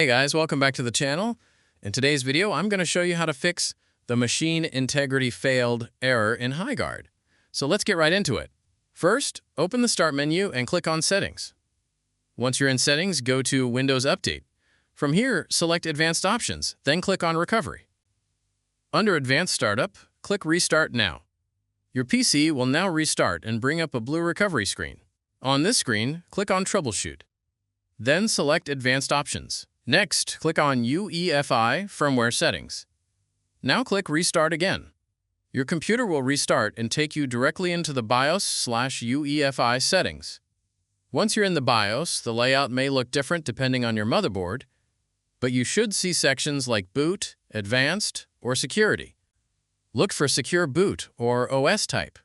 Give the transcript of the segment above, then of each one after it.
Hey guys, welcome back to the channel. In today's video, I'm going to show you how to fix the machine integrity failed error in Highguard. So let's get right into it. First, open the Start menu and click on Settings. Once you're in Settings, go to Windows Update. From here, select Advanced Options, then click on Recovery. Under Advanced Startup, click Restart Now. Your PC will now restart and bring up a blue recovery screen. On this screen, click on Troubleshoot. Then select Advanced Options. Next, click on UEFI Firmware Settings. Now click Restart again. Your computer will restart and take you directly into the BIOS/UEFI settings. Once you're in the BIOS, the layout may look different depending on your motherboard, but you should see sections like Boot, Advanced, or Security. Look for Secure Boot or OS Type.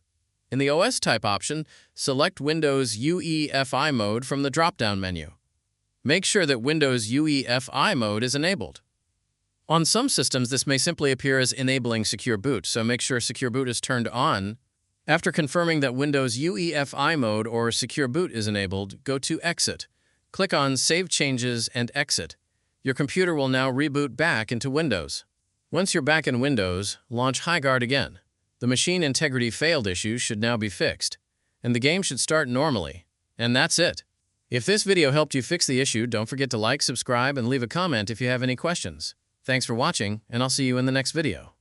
In the OS Type option, select Windows UEFI mode from the drop-down menu. Make sure that Windows UEFI mode is enabled. On some systems, this may simply appear as enabling Secure Boot, so make sure Secure Boot is turned on. After confirming that Windows UEFI mode or Secure Boot is enabled, go to Exit. Click on Save Changes and Exit. Your computer will now reboot back into Windows. Once you're back in Windows, launch Highguard again. The machine integrity failed issue should now be fixed, and the game should start normally. And that's it. If this video helped you fix the issue, don't forget to like, subscribe, and leave a comment if you have any questions. Thanks for watching, and I'll see you in the next video.